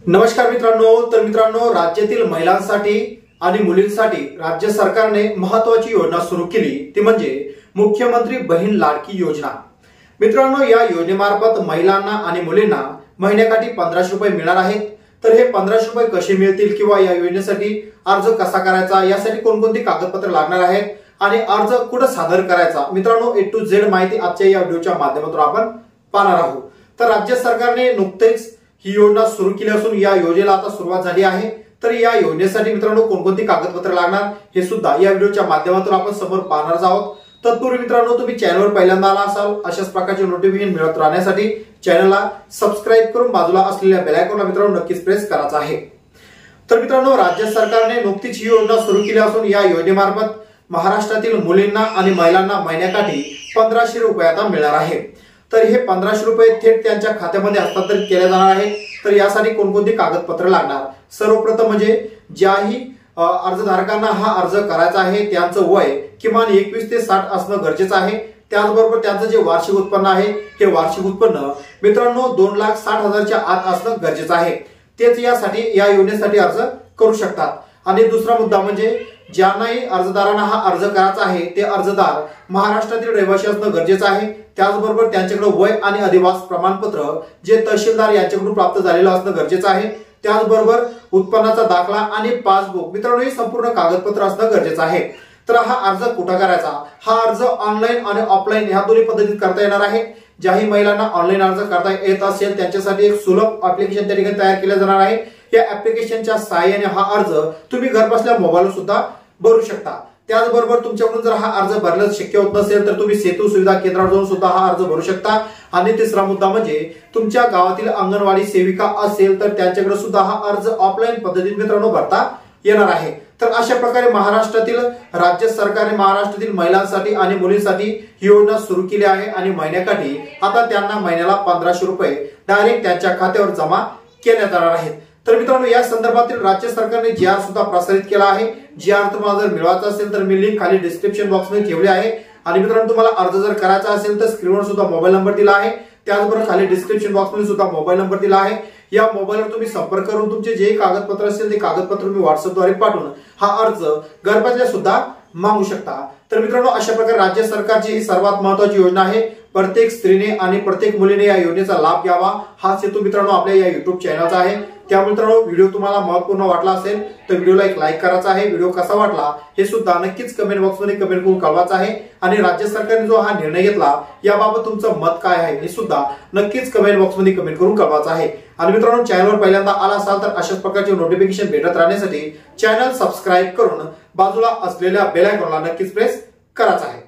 नमस्कार मित्रांनो, राज्यातील महिलांसाठी आणि मुलींसाठी राज्य सरकारने महत्त्वाची योजना सुरू केली, ती म्हणजे मुख्यमंत्री बहीण लाडकी योजना। मित्रांनो, या योजनेमार्फत महिलांना आणि मुलींना महिन्याकाठी 1500 रुपये मिळणार आहेत। तर हे 1500 रुपये कसे मिळतील किंवा या योजनेसाठी अर्ज कसा करायचा, यासाठी कोणकोणती कागदपत्रे लागणार आहेत आणि अर्ज कुठे सादर करायचा, मित्रांनो A to Z माहिती आजच्या या व्हिडिओच्या माध्यमातून आपण पाहणार आहोत। तर राज्य सरकारने नुकतेच ही योजना सुरू केली असून या योजनेला आता सुरुवात झाली आहे। तर या योजनेसाठी मित्रांनो कोणकोणती कागदपत्रे लागणार हे सुद्धा या व्हिडिओच्या माध्यमातून आपण समोर पाहणार आहोत। तत्पूर्वी मित्रांनो, तुम्ही चॅनलवर पहिल्यांदा आला असाल, अशाच प्रकारचे नोटिफिकेशन मिळत राहण्यासाठी चॅनलला सबस्क्राइब करून बाजूला असलेल्या बेल आयकॉनला मित्रांनो नक्कीच प्रेस करायचा आहे। तर मित्रांनो, राज्य सरकारने नुकतीच ही योजना सुरू केली असून या योजनेमार्फत महाराष्ट्रातील मुलींना आणि महिलांना महिन्याकाठी 1500 रुपये आता मिळणार आहे। तर हे 1500 रुपये थेट त्यांच्या खात्यामध्ये हस्तांतरित केले जाणार आहे। तर यासाठी कोणकोणती कागदपत्रे लागणार, सर्वप्रथम म्हणजे ज्याही अर्जधारकांना हा अर्ज करायचा आहे त्यांचं वय किमान 21 ते 60 असणं गरजेचं आहे। त्याचबरोबर त्यांचं जे वार्षिक उत्पन्न आहे हे वार्षिक उत्पन्न मित्रांनो 2,60,000 च्या आत असणं गरजेचं आहे। तेच यासाठी या योजनेसाठी अर्ज करू शकतात। आणि दुसरा मुद्दा म्हणजे ज्यांनाही अर्जदारांना हा अर्ज करायचा आहे ते अर्जदार महाराष्ट्रातील रहिवासी असणं गरजेचं आहे। त्याचबरोबर त्यांच्याकडे वय आणि अधिवास प्रमाणपत्र जे तहसीलदार यांच्याकडून प्राप्त झालेलं असणं गरजेचं आहे। त्याचबरोबर उत्पन्नाचा दाखला आणि पासबुक मित्रांनो हे संपूर्ण कागदपत्र असणं गरजेचं आहे। तर हा अर्ज कुठे करायचा, हा अर्ज ऑनलाईन आणि ऑफलाईन या दोन्ही पद्धतीत करता येणार आहे। ज्याही महिलांना ऑनलाईन अर्ज करता येत असेल त्यांच्यासाठी एक सुलभ ऍप्लिकेशन त्या ठिकाणी तयार केलं जाणार आहे। या ऍप्लिकेशनच्या सहाय्याने हा अर्ज तुम्ही घरबसल्या मोबाईलवर सुद्धा भरू शकता। त्याचबरोबर तुमच्याकडून जर हा अर्ज भरण्यास शक्य होत नसेल तर तुम्ही सेतू सुविधा केंद्रावर जाऊन सुद्धा हा अर्ज भरू शकता। आणि तिसरा मुद्दा म्हणजे तुमच्या गावातील अंगणवाडी सेविका असेल तर त्यांच्याकडे सुद्धा हा अर्ज ऑफलाईन पद्धतीने मित्रांनो भरता येणार आहे। तर अशा प्रकारे महाराष्ट्रातील राज्य सरकारने महाराष्ट्रातील महिलांसाठी आणि मुलींसाठी ही योजना सुरू केली आहे आणि महिन्याकाठी आता त्यांना महिन्याला 1500 रुपये डायरेक्ट त्यांच्या खात्यावर जमा केले जाणार आहेत। तर मित्रांनो, या संदर्भातील राज्य सरकारने GR सुद्धा प्रसारित केला आहे। GR तुम्हाला जर मिळवायचा असेल तर मी लिंक खाली डिस्क्रिप्शन बॉक्स मध्ये ठेवली आहे। आणि मित्रांनो, तुम्हाला अर्ज जर करायचा असेल तर स्क्रीनवर सुद्धा मोबाईल नंबर दिला आहे, त्याचबरोबर खाली डिस्क्रिप्शन बॉक्स मध्ये सुद्धा मोबाईल नंबर दिला आहे। या मोबाईलवर तुम्ही संपर्क करून तुमचे जे कागदपत्र असतील ते कागदपत्र तुम्ही व्हॉट्सअपद्वारे पाठवून हा अर्ज घरबसल्या सुद्धा मागू शकता। तर मित्रांनो, अशा प्रकारे राज्य सरकारची ही सर्वात महत्त्वाची योजना आहे। प्रत्येक स्त्रीने आणि प्रत्येक मुलीने या योजनेचा लाभ घ्यावा हा हेतू मित्रांनो आपल्या या युट्यूब चॅनलचा आहे। त्यामुळे मित्रांनो, व्हिडिओ तुम्हाला महत्त्वपूर्ण वाटला असेल तर व्हिडिओला एक लाईक करायचा आहे। व्हिडिओ कसा वाटला हे सुद्धा नक्कीच कमेंट बॉक्स मध्ये कमेंट करून कळवायचं आहे। आणि राज्य सरकारने जो हा निर्णय घेतला याबाबत तुमचं मत काय आहे हे सुद्धा नक्कीच कमेंट बॉक्स मध्ये कमेंट करून कळवायचं आहे। आणि मित्रांनो, चॅनलवर पहिल्यांदा आला असाल तर अशाच प्रकारचे नोटिफिकेशन भेटत राहण्यासाठी चॅनल सबस्क्राइब करून बाजूला असलेल्या बेल आयकॉनला नक्कीच प्रेस करायचं आहे।